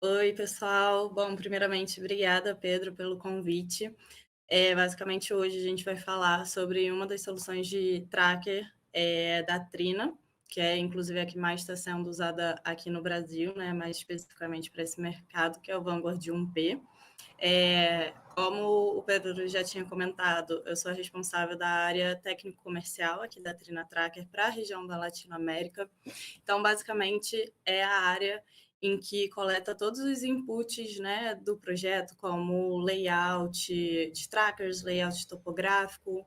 Oi, pessoal. Bom, primeiramente, obrigada, Pedro, pelo convite. Basicamente, hoje a gente vai falar sobre uma das soluções de tracker da Trina, que é inclusive a que mais está sendo usada aqui no Brasil, né, mais especificamente para esse mercado, que é o Vanguard 1P. Como o Pedro já tinha comentado, eu sou a responsável da área técnico-comercial aqui da Trina Tracker para a região da Latinoamérica. Então, basicamente, é a área em que coleta todos os inputs, né, do projeto, como layout de trackers, layout topográfico,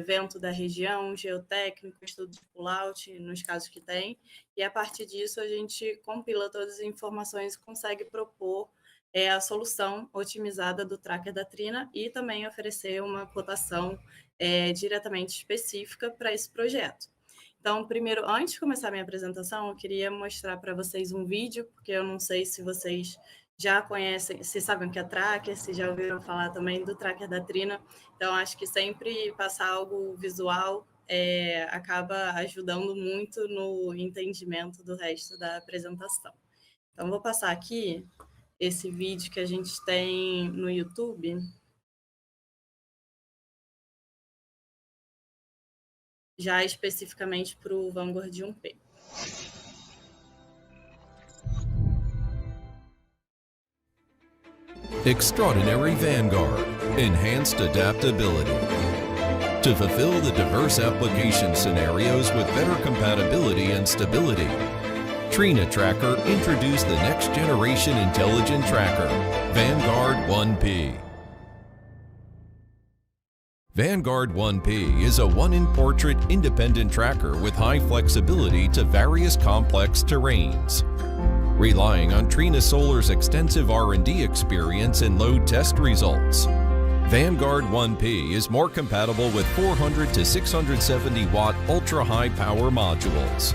vento da região, geotécnico, estudo de pullout, nos casos que tem, e a partir disso a gente compila todas as informações e consegue propor a solução otimizada do tracker da Trina e também oferecer uma cotação diretamente específica para esse projeto. Então, primeiro, antes de começar a minha apresentação, eu queria mostrar para vocês um vídeo, porque eu não sei se vocês já conhecem, se sabem o que é tracker, se já ouviram falar também do tracker da Trina. Então, acho que sempre passar algo visual acaba ajudando muito no entendimento do resto da apresentação. Então, vou passar aqui esse vídeo que a gente tem no YouTube, já especificamente para o Vanguard 1P. Extraordinary Vanguard, enhanced adaptability. To fulfill the diverse application scenarios with better compatibility and stability, Trina Tracker introduced the next generation intelligent tracker, Vanguard 1P. Vanguard 1P is a one-in-portrait independent tracker with high flexibility to various complex terrains. Relying on Trina Solar's extensive R&D experience and load test results, Vanguard 1P is more compatible with 400 to 670 watt ultra-high power modules.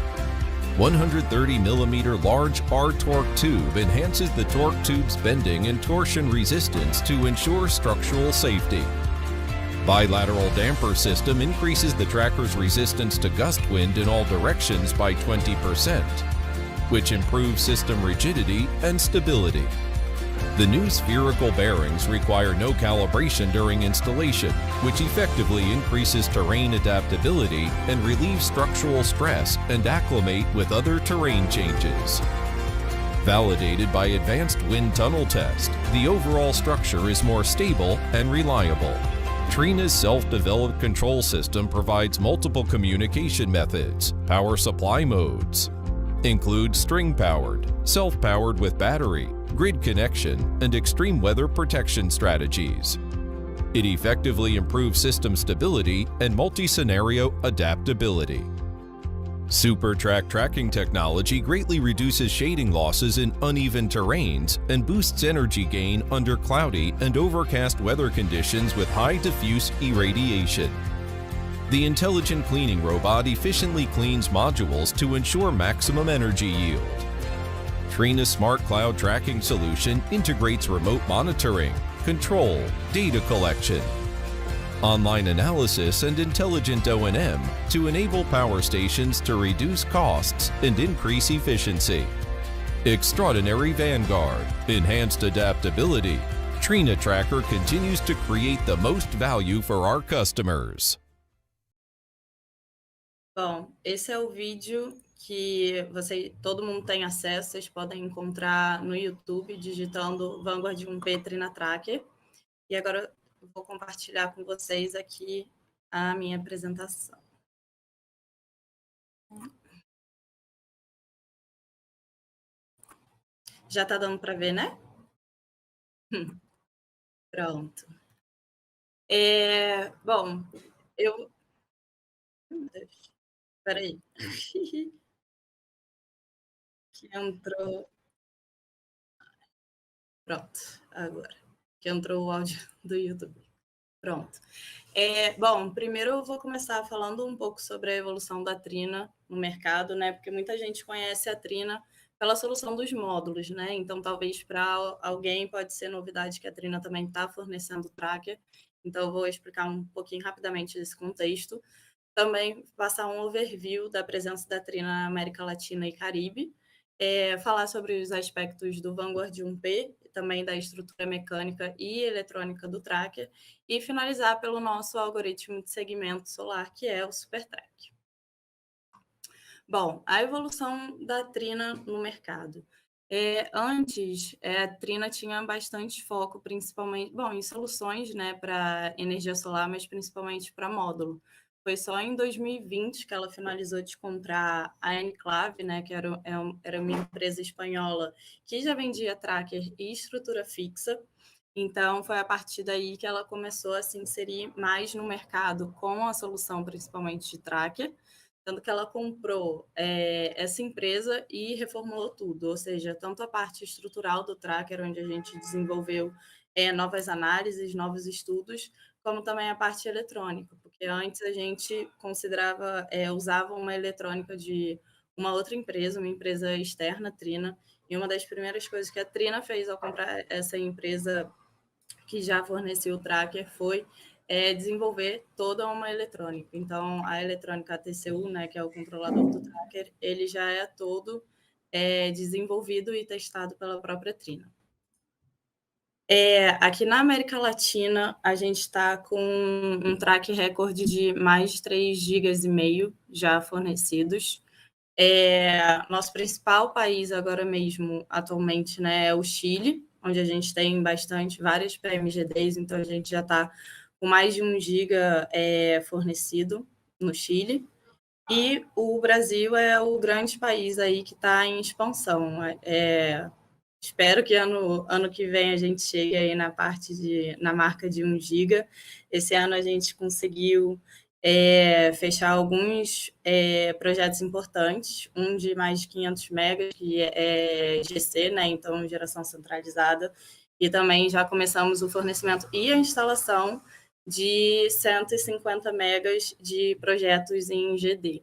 130mm large R-torque tube enhances the torque tube's bending and torsion resistance to ensure structural safety. Bilateral damper system increases the tracker's resistance to gust wind in all directions by 20%. Which improves system rigidity and stability. The new spherical bearings require no calibration during installation, which effectively increases terrain adaptability and relieves structural stress and acclimate with other terrain changes. Validated by advanced wind tunnel test, the overall structure is more stable and reliable. Trina's self-developed control system provides multiple communication methods, power supply modes, include string-powered, self-powered with battery, grid connection, and extreme weather protection strategies. It effectively improves system stability and multi-scenario adaptability. SuperTrack tracking technology greatly reduces shading losses in uneven terrains and boosts energy gain under cloudy and overcast weather conditions with high diffuse irradiation. The intelligent cleaning robot efficiently cleans modules to ensure maximum energy yield. Trina's Smart Cloud Tracking solution integrates remote monitoring, control, data collection, online analysis, and intelligent O&M to enable power stations to reduce costs and increase efficiency. Extraordinary Vanguard, enhanced adaptability. Trina Tracker continues to create the most value for our customers. Bom, esse é o vídeo que todo mundo tem acesso, vocês podem encontrar no YouTube digitando Vanguard 1P Trina Tracker. E agora eu vou compartilhar com vocês aqui a minha apresentação. Já está dando para ver, né? Pronto. Bom, eu... Meu Deus. Espera aí. Que entrou... Pronto, agora. Que entrou o áudio do YouTube. Pronto. Bom, primeiro eu vou começar falando um pouco sobre a evolução da Trina no mercado, né? Porque muita gente conhece a Trina pela solução dos módulos, né? Então, talvez para alguém pode ser novidade que a Trina também está fornecendo tracker. Então, eu vou explicar um pouquinho rapidamente desse contexto. Também passar um overview da presença da Trina na América Latina e Caribe. falar sobre os aspectos do Vanguard 1P, também da estrutura mecânica e eletrônica do tracker, e finalizar pelo nosso algoritmo de segmento solar, que é o SuperTrack. Bom, a evolução da Trina no mercado. Antes, a Trina tinha bastante foco, principalmente, em soluções, né, para energia solar, mas principalmente para módulo. Foi só em 2020 que ela finalizou de comprar a Enclave, né, que era uma empresa espanhola que já vendia tracker e estrutura fixa. Então, foi a partir daí que ela começou a se inserir mais no mercado com a solução, principalmente de tracker, tanto que ela comprou essa empresa e reformulou tudo, ou seja, tanto a parte estrutural do tracker, onde a gente desenvolveu novas análises, novos estudos, como também a parte eletrônica, porque antes a gente considerava, usava uma eletrônica de uma outra empresa, uma empresa externa, Trina, e uma das primeiras coisas que a Trina fez ao comprar essa empresa que já fornecia o tracker foi desenvolver toda uma eletrônica. Então, a eletrônica TCU, né, que é o controlador do tracker, ele já é todo desenvolvido e testado pela própria Trina. Aqui na América Latina, a gente está com um track recorde de mais de 3,5 GB já fornecidos. Nosso principal país agora mesmo, atualmente, né, é o Chile, onde a gente tem várias PMGDs, então a gente já está com mais de 1 giga fornecido no Chile. E o Brasil é o grande país aí que está em expansão. Espero que ano que vem a gente chegue aí na marca de 1 giga. Esse ano a gente conseguiu fechar alguns projetos importantes, um de mais de 500 megas, que é GC, né, então geração centralizada, e também já começamos o fornecimento e a instalação de 150 megas de projetos em GD,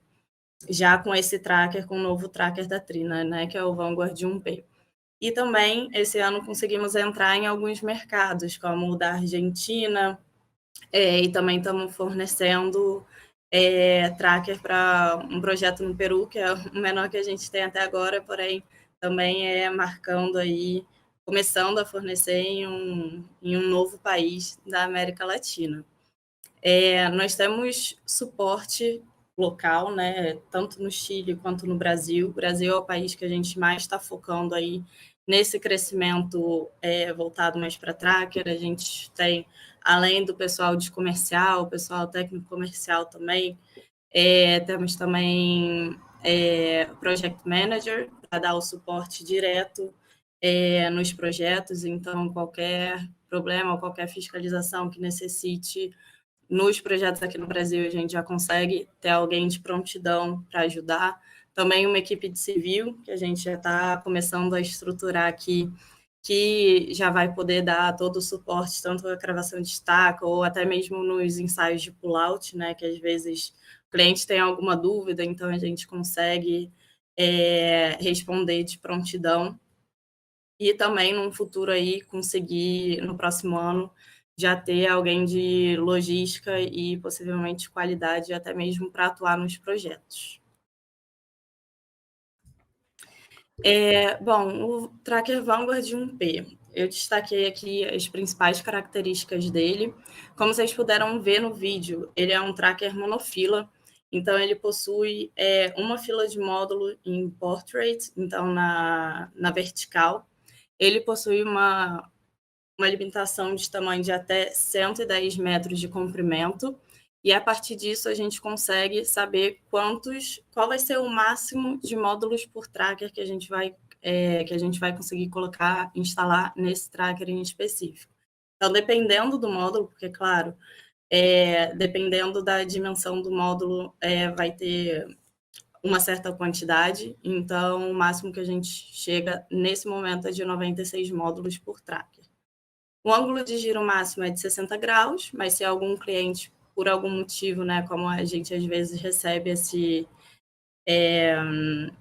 já com esse tracker, com o novo tracker da Trina, né, que é o Vanguard 1P. E também, esse ano, conseguimos entrar em alguns mercados, como o da Argentina, e também estamos fornecendo tracker para um projeto no Peru, que é o menor que a gente tem até agora, porém também marcando aí, começando a fornecer em um novo país da América Latina. Nós temos suporte local, né, tanto no Chile quanto no Brasil. O Brasil é o país que a gente mais está focando aí nesse crescimento voltado mais para tracker. A gente tem, além do pessoal de comercial, o pessoal técnico comercial também, temos também Project Manager para dar o suporte direto nos projetos. Então, qualquer problema, qualquer fiscalização que necessite nos projetos aqui no Brasil, a gente já consegue ter alguém de prontidão para ajudar. Também uma equipe de civil, que a gente já está começando a estruturar aqui, que já vai poder dar todo o suporte, tanto a cravação de estaca, ou até mesmo nos ensaios de pull-out, né, que às vezes o cliente tem alguma dúvida, então a gente consegue responder de prontidão. E também, num futuro aí, conseguir, no próximo ano, já ter alguém de logística e possivelmente qualidade, até mesmo para atuar nos projetos. O Tracker Vanguard 1P, eu destaquei aqui as principais características dele. Como vocês puderam ver no vídeo, ele é um tracker monofila, então ele possui uma fila de módulo em portrait, então na vertical. Ele possui uma limitação de tamanho de até 110 metros de comprimento, e a partir disso a gente consegue saber qual vai ser o máximo de módulos por tracker que a gente vai conseguir instalar nesse tracker em específico. Então, dependendo do módulo, porque, claro, dependendo da dimensão do módulo, vai ter uma certa quantidade, então o máximo que a gente chega nesse momento é de 96 módulos por tracker. O ângulo de giro máximo é de 60 graus, mas se algum cliente, por algum motivo, né, como a gente às vezes recebe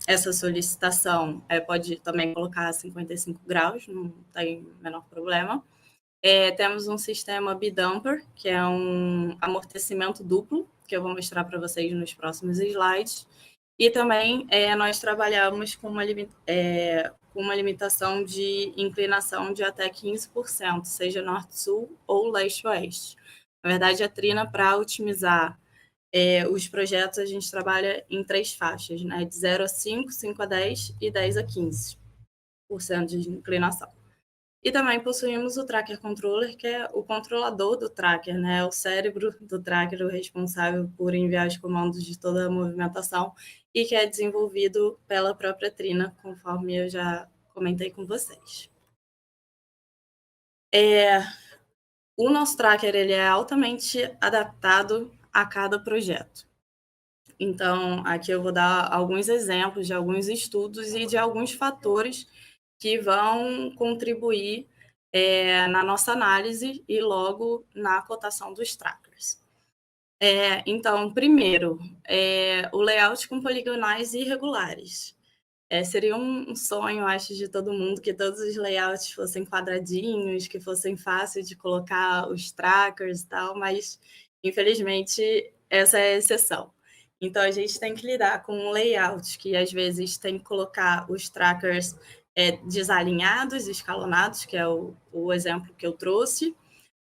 essa solicitação, pode também colocar 55 graus, não tem o menor problema. Temos um sistema bidumper, que é um amortecimento duplo, que eu vou mostrar para vocês nos próximos slides. E também nós trabalhamos com uma limitação de inclinação de até 15%, seja norte-sul ou leste-oeste. Na verdade, a Trina, para otimizar os projetos, a gente trabalha em 3 faixas, né? De 0 a 5, 5 a 10 e 10 a 15% de inclinação. E também possuímos o Tracker Controller, que é o controlador do tracker, né? O cérebro do tracker, o responsável por enviar os comandos de toda a movimentação e que é desenvolvido pela própria Trina, conforme eu já comentei com vocês. O nosso tracker ele é altamente adaptado a cada projeto. Então, aqui eu vou dar alguns exemplos de alguns estudos e de alguns fatores que vão contribuir na nossa análise e logo na cotação dos trackers. Então, primeiro, o layout com poligonais irregulares. Seria um sonho, acho, de todo mundo que todos os layouts fossem quadradinhos, que fossem fáceis de colocar os trackers e tal, mas, infelizmente, essa é a exceção. Então, a gente tem que lidar com um layout que, às vezes, tem que colocar os trackers desalinhados, escalonados, que é o exemplo que eu trouxe,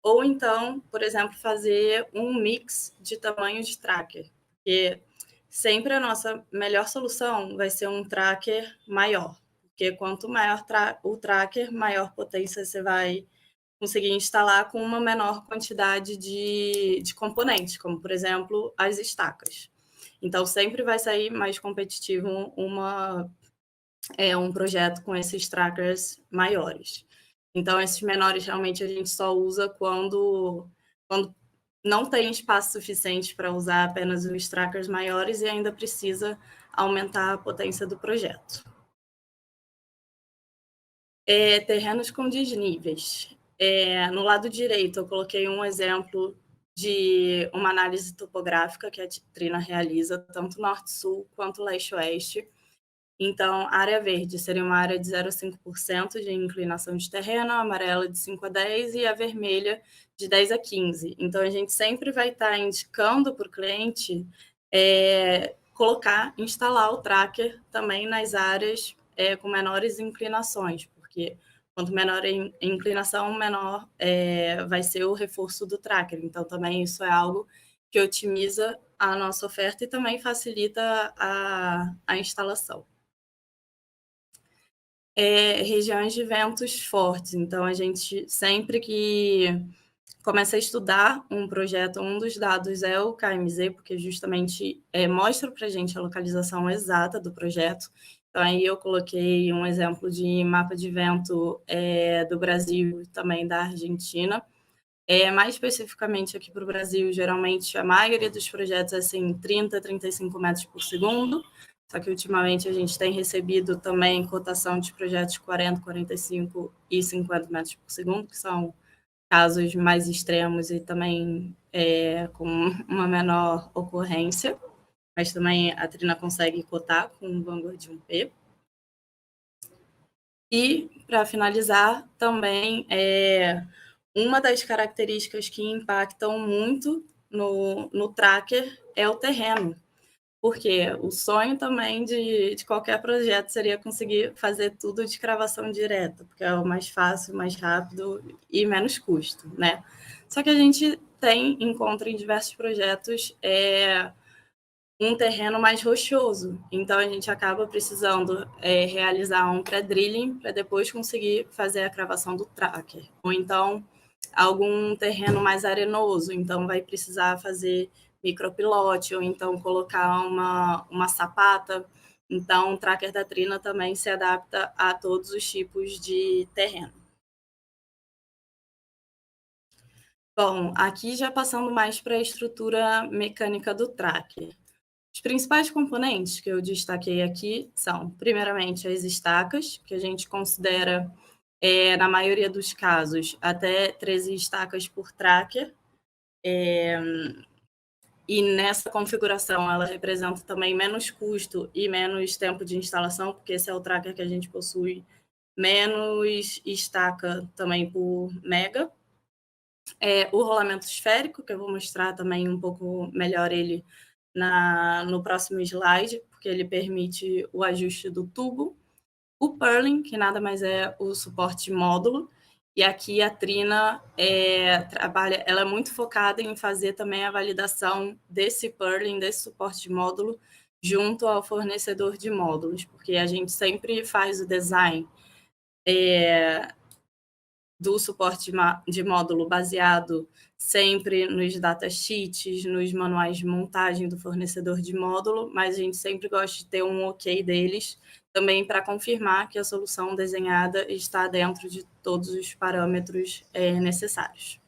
ou então, por exemplo, fazer um mix de tamanho de tracker, porque sempre a nossa melhor solução vai ser um tracker maior, porque quanto maior o tracker, maior potência você vai conseguir instalar com uma menor quantidade de componentes, como, por exemplo, as estacas. Então, sempre vai sair mais competitivo um projeto com esses trackers maiores. Então, esses menores realmente a gente só usa quando não tem espaço suficiente para usar apenas os trackers maiores e ainda precisa aumentar a potência do projeto. Terrenos com desníveis. No lado direito, eu coloquei um exemplo de uma análise topográfica que a Trina realiza, tanto norte-sul quanto leste-oeste. Então, a área verde seria uma área de 0 a 5% de inclinação de terreno, a amarela de 5 a 10 e a vermelha de 10 a 15. Então, a gente sempre vai estar indicando para o cliente instalar o tracker também nas áreas com menores inclinações, porque quanto menor a inclinação, menor vai ser o reforço do tracker. Então, também isso é algo que otimiza a nossa oferta e também facilita a instalação. Regiões de ventos fortes. Então, a gente, sempre que começa a estudar um projeto, um dos dados é o KMZ, porque justamente mostra para a gente a localização exata do projeto. Então, aí eu coloquei um exemplo de mapa de vento do Brasil e também da Argentina. Mais especificamente aqui para o Brasil, geralmente a maioria dos projetos é assim, 30, 35 metros por segundo, só que ultimamente a gente tem recebido também cotação de projetos de 40, 45 e 50 metros por segundo, que são casos mais extremos e também com uma menor ocorrência, mas também a Trina consegue cotar com o Vanguard 1P. E, para finalizar, também uma das características que impactam muito no tracker é o terreno, porque o sonho também de qualquer projeto seria conseguir fazer tudo de cravação direta, porque é o mais fácil, mais rápido e menos custo, né? Só que a gente encontra em diversos projetos um terreno mais rochoso, então a gente acaba precisando realizar um pré-drilling para depois conseguir fazer a cravação do tracker, ou então algum terreno mais arenoso, então vai precisar fazer micropilote, ou então colocar uma sapata. Então, o tracker da Trina também se adapta a todos os tipos de terreno. Bom, aqui já passando mais para a estrutura mecânica do tracker. Os principais componentes que eu destaquei aqui são, primeiramente, as estacas, que a gente considera, na maioria dos casos, até 13 estacas por tracker. E nessa configuração, ela representa também menos custo e menos tempo de instalação, porque esse é o tracker que a gente possui menos estaca também por mega. O rolamento esférico, que eu vou mostrar também um pouco melhor ele no próximo slide, porque ele permite o ajuste do tubo. O purling, que nada mais é o suporte de módulo. E aqui a Trina ela é muito focada em fazer também a validação desse purling, desse suporte de módulo, junto ao fornecedor de módulos, porque a gente sempre faz o design do suporte de módulo baseado sempre nos datasheets, nos manuais de montagem do fornecedor de módulo, mas a gente sempre gosta de ter um ok deles, também para confirmar que a solução desenhada está dentro de todos os parâmetros necessários.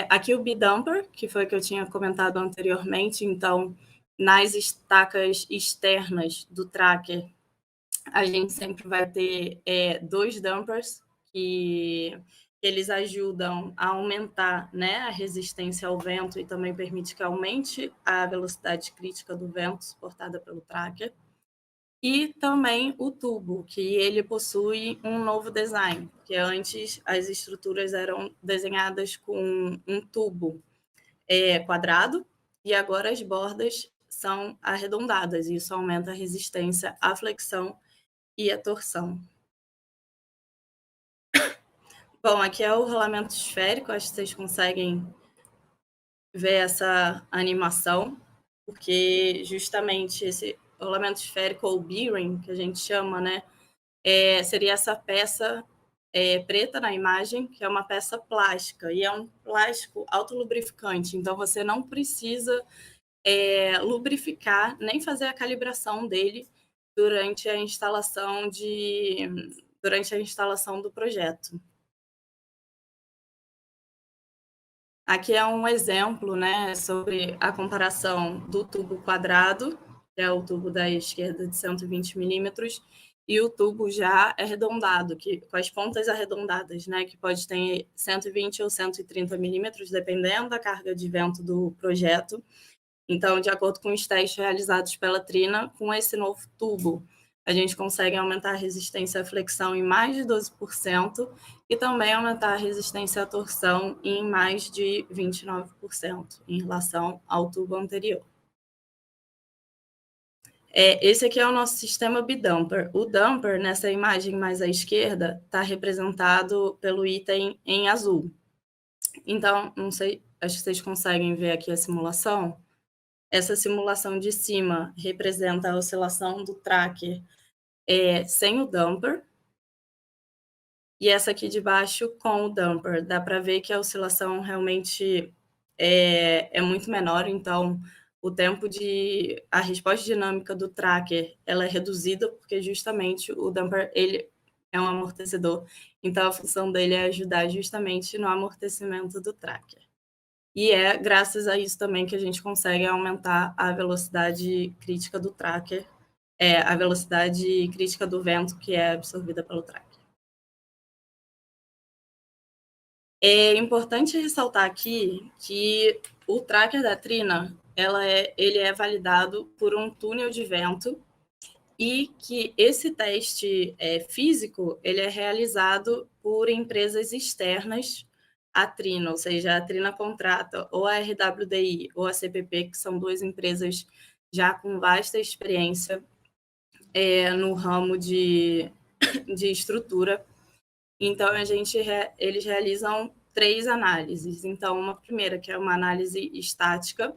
Aqui o B-Dumper, que foi o que eu tinha comentado anteriormente, então, nas estacas externas do tracker, a gente sempre vai ter 2 dumpers, que eles ajudam a aumentar, né, a resistência ao vento e também permite que aumente a velocidade crítica do vento suportada pelo tracker. E também o tubo, que ele possui um novo design, que antes as estruturas eram desenhadas com um tubo quadrado e agora as bordas são arredondadas, e isso aumenta a resistência à flexão e a torção. Bom, aqui é o rolamento esférico, acho que vocês conseguem ver essa animação, porque justamente esse rolamento esférico, ou bearing, que a gente chama, né, seria essa peça preta na imagem, que é uma peça plástica, e é um plástico autolubrificante, então você não precisa lubrificar, nem fazer a calibração dele durante a instalação do projeto. Aqui é um exemplo, né, sobre a comparação do tubo quadrado, que é o tubo da esquerda de 120 milímetros, e o tubo já arredondado, com as pontas arredondadas, né, que pode ter 120 ou 130 milímetros, dependendo da carga de vento do projeto. Então, de acordo com os testes realizados pela Trina, com esse novo tubo, a gente consegue aumentar a resistência à flexão em mais de 12% e também aumentar a resistência à torção em mais de 29% em relação ao tubo anterior. Esse aqui é o nosso sistema bidumper. O dumper, nessa imagem mais à esquerda, está representado pelo item em azul. Então, não sei, acho que vocês conseguem ver aqui a simulação. Essa simulação de cima representa a oscilação do tracker sem o dumper, e essa aqui de baixo com o dumper. Dá para ver que a oscilação realmente é muito menor, então a resposta dinâmica do tracker ela é reduzida, porque justamente o dumper ele é um amortecedor, então a função dele é ajudar justamente no amortecimento do tracker. E é graças a isso também que a gente consegue aumentar a velocidade crítica do tracker, a velocidade crítica do vento que é absorvida pelo tracker. É importante ressaltar aqui que o tracker da Trina, ele é validado por um túnel de vento e que esse teste físico ele é realizado por empresas externas à Trina, ou seja, a Trina contrata ou a RWDI ou a CPP, que são 2 empresas já com vasta experiência no ramo de estrutura. Então, eles realizam 3 análises. Então, uma primeira, que é uma análise estática,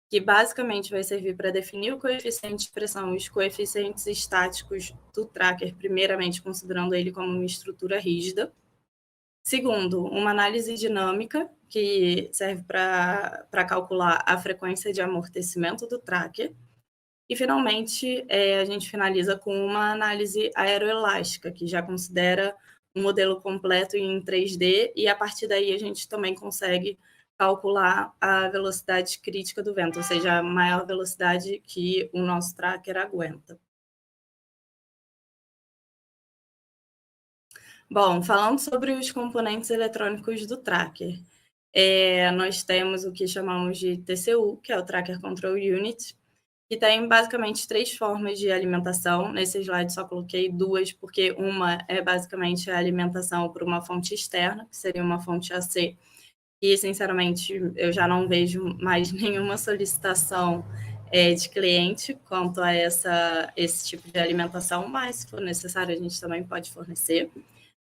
que basicamente vai servir para definir o coeficiente de pressão e os coeficientes estáticos do tracker, primeiramente considerando ele como uma estrutura rígida. Segundo, uma análise dinâmica, que serve para calcular a frequência de amortecimento do tracker. E, finalmente, a gente finaliza com uma análise aeroelástica, que já considera um modelo completo em 3D, e a partir daí a gente também consegue calcular a velocidade crítica do vento, ou seja, a maior velocidade que o nosso tracker aguenta. Bom, falando sobre os componentes eletrônicos do tracker, nós temos o que chamamos de TCU, que é o Tracker Control Unit, que tem basicamente 3 formas de alimentação. Nesse slide só coloquei 2, porque uma é basicamente a alimentação por uma fonte externa, que seria uma fonte AC, e, sinceramente, eu já não vejo mais nenhuma solicitação de cliente quanto a esse tipo de alimentação, mas se for necessário a gente também pode fornecer.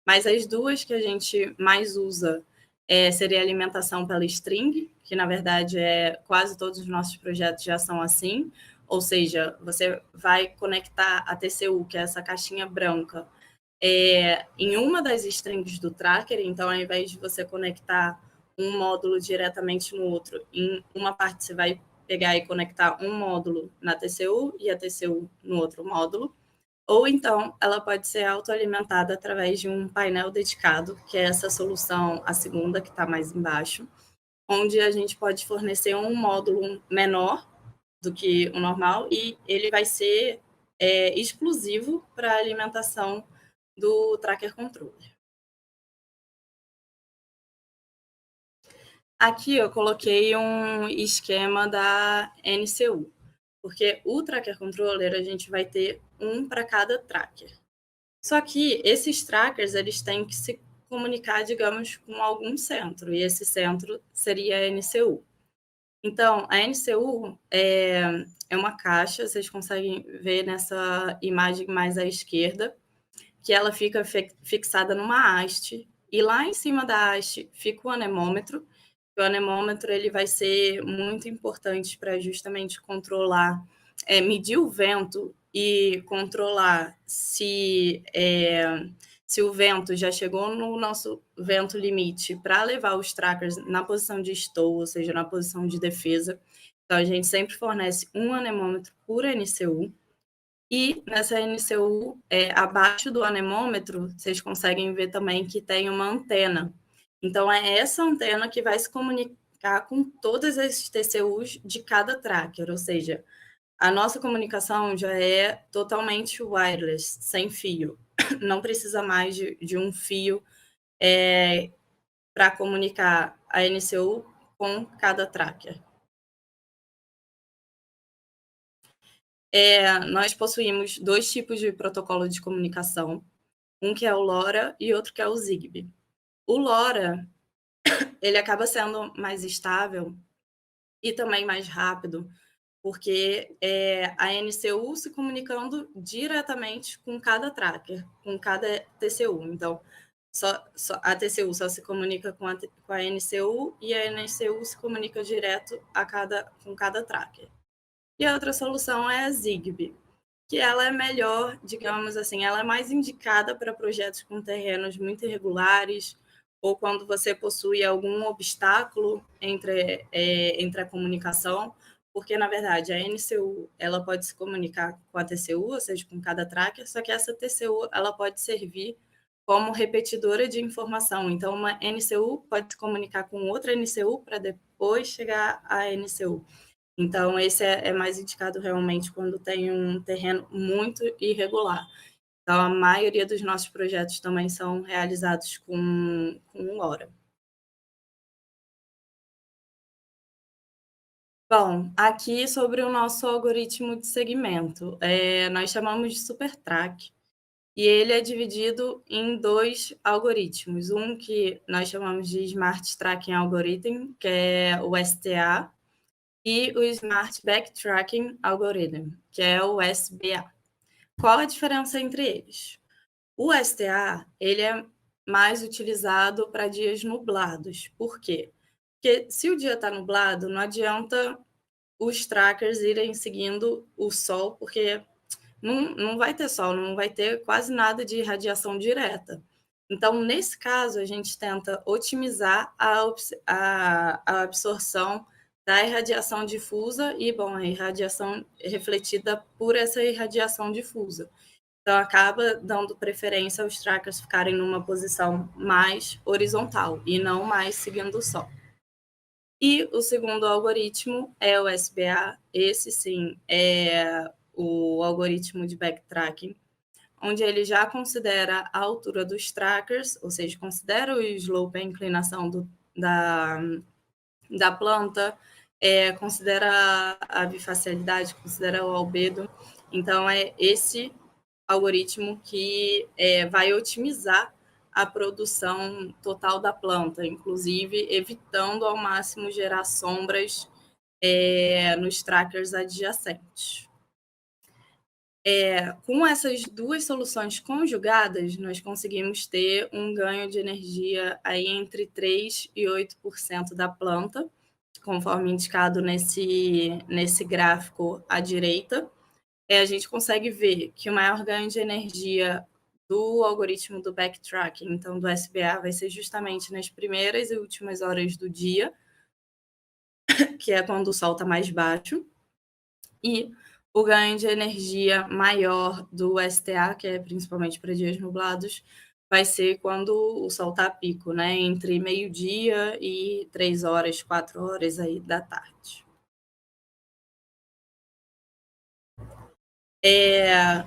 Mas as duas que a gente mais usa seria alimentação pela string, que na verdade quase todos os nossos projetos já são assim, ou seja, você vai conectar a TCU, que é essa caixinha branca, em uma das strings do tracker, então ao invés de você conectar um módulo diretamente no outro, em uma parte você vai pegar e conectar um módulo na TCU e a TCU no outro módulo, ou então ela pode ser autoalimentada através de um painel dedicado, que é essa solução, a segunda, que está mais embaixo, onde a gente pode fornecer um módulo menor do que o normal e ele vai ser exclusivo para a alimentação do Tracker Controller. Aqui eu coloquei um esquema da NCU, porque o Tracker Controller a gente vai ter um para cada tracker. Só que esses trackers eles têm que se comunicar, digamos, com algum centro, e esse centro seria a NCU. Então, a NCU é uma caixa, vocês conseguem ver nessa imagem mais à esquerda, que ela fica fixada numa haste, e lá em cima da haste fica o anemômetro. O anemômetro ele vai ser muito importante para justamente controlar, medir o vento e controlar se o vento já chegou no nosso vento limite para levar os trackers na posição de stow, ou seja, na posição de defesa. Então, a gente sempre fornece um anemômetro por NCU. E nessa NCU, abaixo do anemômetro, vocês conseguem ver também que tem uma antena. Então, é essa antena que vai se comunicar com todas as TCUs de cada tracker, ou seja, a nossa comunicação já é totalmente wireless, sem fio. Não precisa mais de um fio para comunicar a NCU com cada tracker. Nós possuímos 2 tipos de protocolo de comunicação, um que é o LoRa e outro que é o Zigbee. O LoRa, ele acaba sendo mais estável e também mais rápido, porque a NCU se comunicando diretamente com cada tracker, com cada TCU. Então, a TCU só se comunica com a NCU e a NCU se comunica direto com cada tracker. E a outra solução é a Zigbee, que ela é melhor, digamos assim, ela é mais indicada para projetos com terrenos muito irregulares ou quando você possui algum obstáculo entre a comunicação, porque, na verdade, a NCU ela pode se comunicar com a TCU, ou seja, com cada tracker, só que essa TCU ela pode servir como repetidora de informação. Então, uma NCU pode se comunicar com outra NCU para depois chegar à NCU. Então, esse é mais indicado realmente quando tem um terreno muito irregular. Então, a maioria dos nossos projetos também são realizados com LoRa. Bom, aqui sobre o nosso algoritmo de segmento, nós chamamos de SuperTrack, e ele é dividido em 2 algoritmos. Um que nós chamamos de Smart Tracking Algorithm, que é o STA, e o Smart Backtracking Algorithm, que é o SBA. Qual a diferença entre eles? O STA ele é mais utilizado para dias nublados. Por quê? Porque se o dia está nublado, não adianta os trackers irem seguindo o sol, porque não vai ter sol, não vai ter quase nada de radiação direta. Então, nesse caso, a gente tenta otimizar a absorção da irradiação difusa e, bom, a irradiação refletida por essa irradiação difusa. Então, acaba dando preferência aos trackers ficarem numa posição mais horizontal e não mais seguindo o sol. E o segundo algoritmo é o SBA. Esse, sim, é o algoritmo de backtracking, onde ele já considera a altura dos trackers, ou seja, considera o slope, a inclinação da planta, considera a bifacialidade, considera o albedo. Então, é esse algoritmo que vai otimizar a produção total da planta, inclusive evitando ao máximo gerar sombras nos trackers adjacentes. Com essas duas soluções conjugadas, nós conseguimos ter um ganho de energia aí entre 3% e 8% da planta, conforme indicado nesse gráfico à direita. A gente consegue ver que o maior ganho de energia do algoritmo do backtracking, então do SBA, vai ser justamente nas primeiras e últimas horas do dia, que é quando o sol está mais baixo, e o ganho de energia maior do STA, que é principalmente para dias nublados, vai ser quando o sol está a pico, né? Entre meio-dia e 3 horas, 4 horas aí da tarde.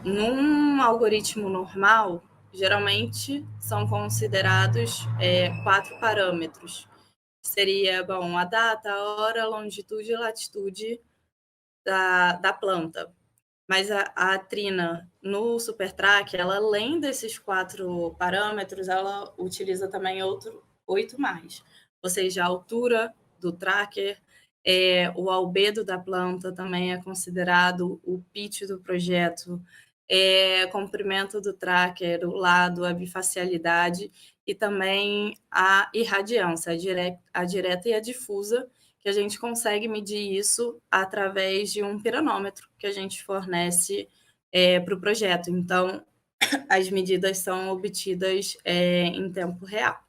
Num algoritmo normal, geralmente são considerados 4 parâmetros. Seria, bom, a data, a hora, a longitude e latitude da planta. Mas a Trina, no SuperTrack, ela, além desses 4 parâmetros, ela utiliza também 8 mais. Ou seja, a altura do tracker, o albedo da planta também é considerado o pitch do projeto, comprimento do tracker, o lado, a bifacialidade e também a irradiância, a direta e a difusa, que a gente consegue medir isso através de um piranômetro que a gente fornece para o projeto. Então, as medidas são obtidas em tempo real.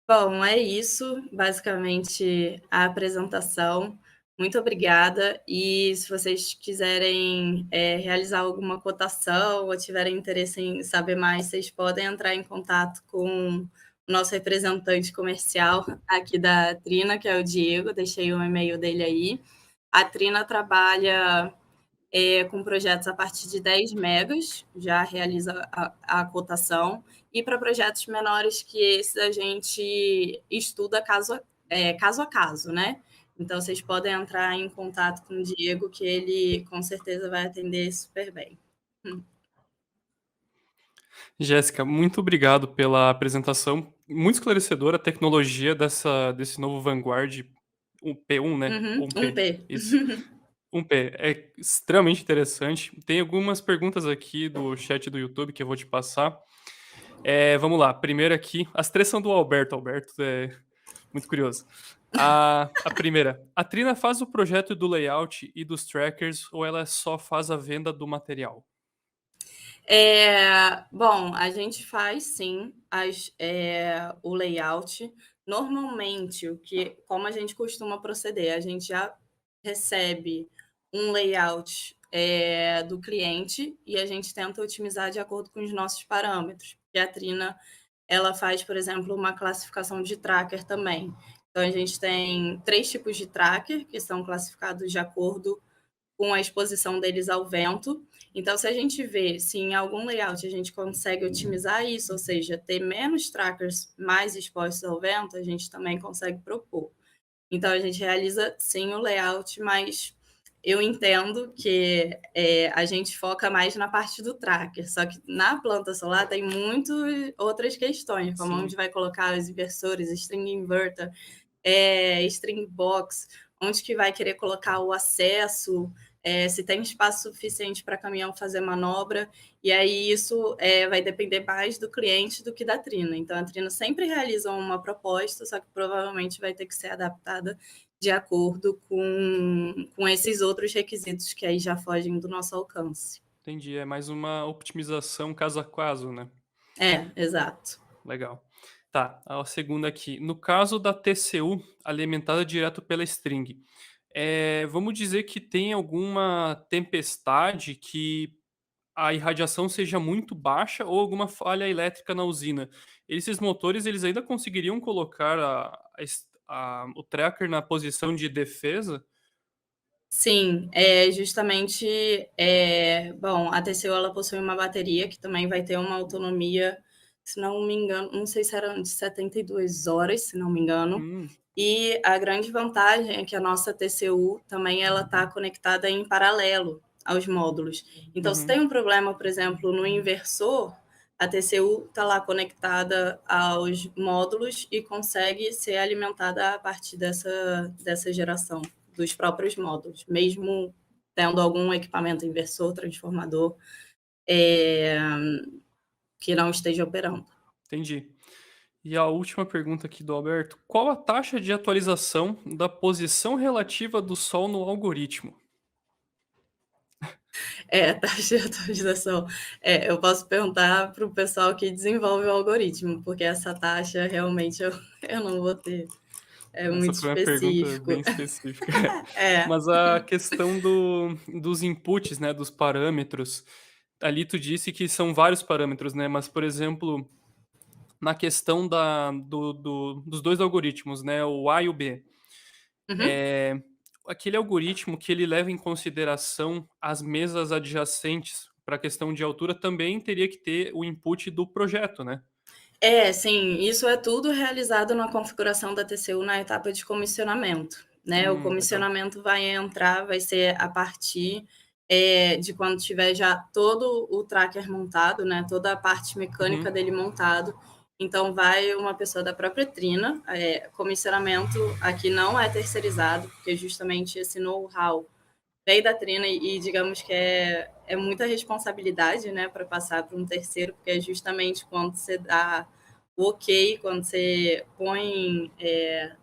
Bom, é isso, basicamente, a apresentação. Muito obrigada. E se vocês quiserem realizar alguma cotação ou tiverem interesse em saber mais, vocês podem entrar em contato com o nosso representante comercial aqui da Trina, que é o Diego. Deixei o e-mail dele aí. A Trina trabalha com projetos a partir de 10 megas, já realiza a cotação, e para projetos menores que esses a gente estuda caso a caso, né? Então, vocês podem entrar em contato com o Diego, que ele com certeza vai atender super bem. Jéssica, muito obrigado pela apresentação, muito esclarecedora a tecnologia desse novo Vanguard, o P1, né? Uhum, Ou um P. Isso. 1P, é extremamente interessante. Tem algumas perguntas aqui do chat do YouTube que eu vou te passar. Vamos lá, primeiro aqui, as 3 são do Alberto. Alberto é muito curioso. A primeira, a Trina faz o projeto do layout e dos trackers ou ela só faz a venda do material? Bom, a gente faz sim o layout. Normalmente, como a gente costuma proceder, a gente já recebe um layout do cliente e a gente tenta otimizar de acordo com os nossos parâmetros. Porque a Trina, ela faz, por exemplo, uma classificação de tracker também. Então, a gente tem 3 tipos de tracker que são classificados de acordo com a exposição deles ao vento. Então, se a gente vê se em algum layout a gente consegue otimizar isso, ou seja, ter menos trackers mais expostos ao vento, a gente também consegue propor. Então, a gente realiza, sim, o layout, mas eu entendo que a gente foca mais na parte do tracker, só que na planta solar tem muitas outras questões, como Sim. onde vai colocar os inversores, string inverter, string box, onde que vai querer colocar o acesso, se tem espaço suficiente para caminhão fazer manobra, e aí isso vai depender mais do cliente do que da Trina. Então, a Trina sempre realiza uma proposta, só que provavelmente vai ter que ser adaptada de acordo com esses outros requisitos que aí já fogem do nosso alcance. Entendi, é mais uma optimização caso a caso, né? Exato. Legal. Tá, a segunda aqui. No caso da TCU alimentada direto pela string, vamos dizer que tem alguma tempestade que a irradiação seja muito baixa ou alguma falha elétrica na usina. Esses motores, eles ainda conseguiriam colocar o tracker na posição de defesa? Sim, justamente, bom, a TCU ela possui uma bateria que também vai ter uma autonomia, se não me engano, não sei se eram de 72 horas, se não me engano. E a grande vantagem é que a nossa TCU também ela está conectada em paralelo aos módulos. Então, se tem um problema, por exemplo, no inversor, a TCU está lá conectada aos módulos e consegue ser alimentada a partir dessa geração dos próprios módulos, mesmo tendo algum equipamento inversor, transformador, que não esteja operando. Entendi. E a última pergunta aqui do Alberto: qual a taxa de atualização da posição relativa do Sol no algoritmo? Taxa de atualização. Eu posso perguntar para o pessoal que desenvolve o algoritmo, porque essa taxa realmente eu não vou ter. É Essa muito foi uma pergunta específico. bem específica. É. Mas a questão dos inputs, né, dos parâmetros, ali tu disse que são vários parâmetros, né? Mas, por exemplo, na questão dos dois algoritmos, né, o A e o B, Uhum. é, aquele algoritmo que ele leva em consideração as mesas adjacentes para a questão de altura também teria que ter o input do projeto, né? Sim, isso é tudo realizado na configuração da TCU na etapa de comissionamento, né? O Legal. comissionamento vai ser a partir de quando tiver já todo o tracker montado, né? Toda a parte mecânica Uhum. dele montado. Então, vai uma pessoa da própria Trina. Comissionamento aqui não é terceirizado, porque justamente esse know-how veio da Trina e digamos que é muita responsabilidade, né, para passar para um terceiro, porque é justamente quando você dá o ok, quando você põe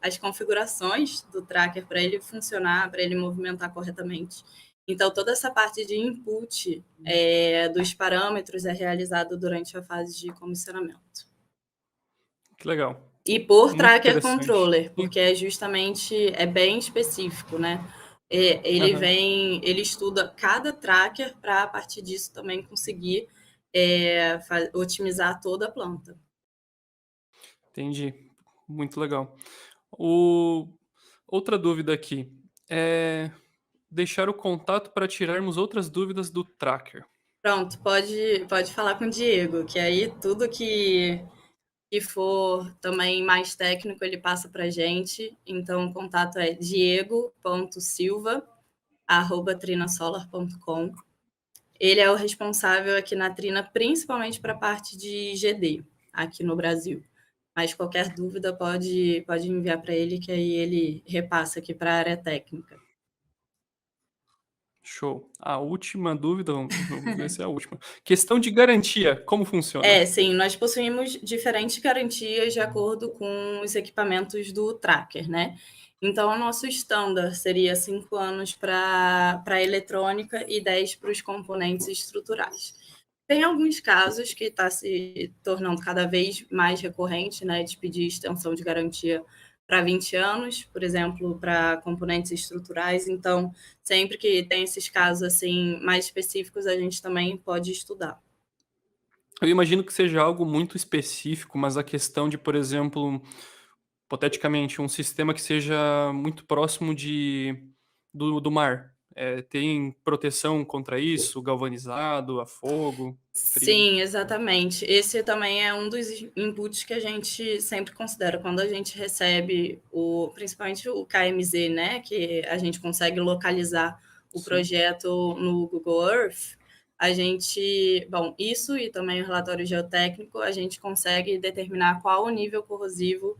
as configurações do tracker para ele funcionar, para ele movimentar corretamente. Então, toda essa parte de input dos parâmetros é realizado durante a fase de comissionamento. Que legal. E por Muito tracker interessante. controller, Sim. porque é bem específico, né? Aham. Ele estuda cada tracker para, a partir disso, também conseguir otimizar toda a planta. Entendi. Muito legal. O Outra dúvida aqui, é deixar o contato para tirarmos outras dúvidas do tracker. Pronto, pode falar com o Diego, que aí tudo que for também mais técnico ele passa para a gente. Então, o contato é diego.silva@trinasolar.com. Ele é o responsável aqui na Trina, principalmente para a parte de GD, aqui no Brasil. Mas qualquer dúvida pode enviar para ele, que aí ele repassa aqui para a área técnica. Show. A última dúvida, vamos ver se é a última. Questão de garantia, como funciona? Sim, nós possuímos diferentes garantias de acordo com os equipamentos do tracker, né? Então, o nosso standard seria 5 anos para a eletrônica e 10 para os componentes estruturais. Tem alguns casos que está se tornando cada vez mais recorrente, né, de pedir extensão de garantia para 20 anos, por exemplo, para componentes estruturais. Então, sempre que tem esses casos assim mais específicos, a gente também pode estudar. Eu imagino que seja algo muito específico, mas a questão de, por exemplo, hipoteticamente, um sistema que seja muito próximo do mar, tem proteção contra isso, galvanizado, a fogo, frio? Sim, exatamente. Esse também é um dos inputs que a gente sempre considera quando a gente recebe principalmente o KMZ, né, que a gente consegue localizar o Sim. projeto no Google Earth. Bom, isso e também o relatório geotécnico, a gente consegue determinar qual o nível corrosivo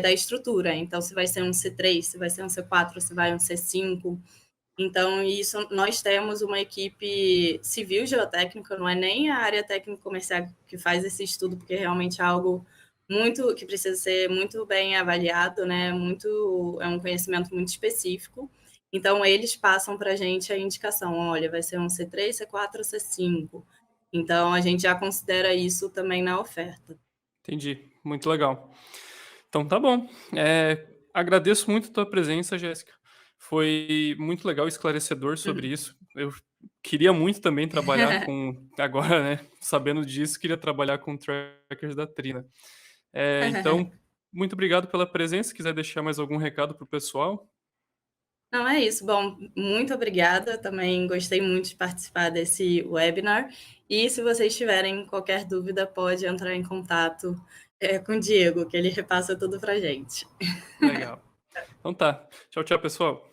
da estrutura. Então, se vai ser um C3, se vai ser um C4, se vai um C5. Então, isso nós temos uma equipe civil geotécnica, não é nem a área técnico-comercial que faz esse estudo, porque realmente é algo muito que precisa ser muito bem avaliado, né? É um conhecimento muito específico. Então, eles passam para a gente a indicação: olha, vai ser um C3, C4, C5. Então, a gente já considera isso também na oferta. Entendi, muito legal. Então tá bom. Agradeço muito a tua presença, Jéssica. Foi muito legal e esclarecedor sobre Uhum. isso. Eu queria muito também trabalhar com agora, né, sabendo disso, queria trabalhar com trackers da Trina. Então, muito obrigado pela presença. Se quiser deixar mais algum recado para o pessoal? Não, é isso. Bom, muito obrigada. Também gostei muito de participar desse webinar. E se vocês tiverem qualquer dúvida, pode entrar em contato com o Diego, que ele repassa tudo para a gente. Legal. Então tá. Tchau, tchau, pessoal.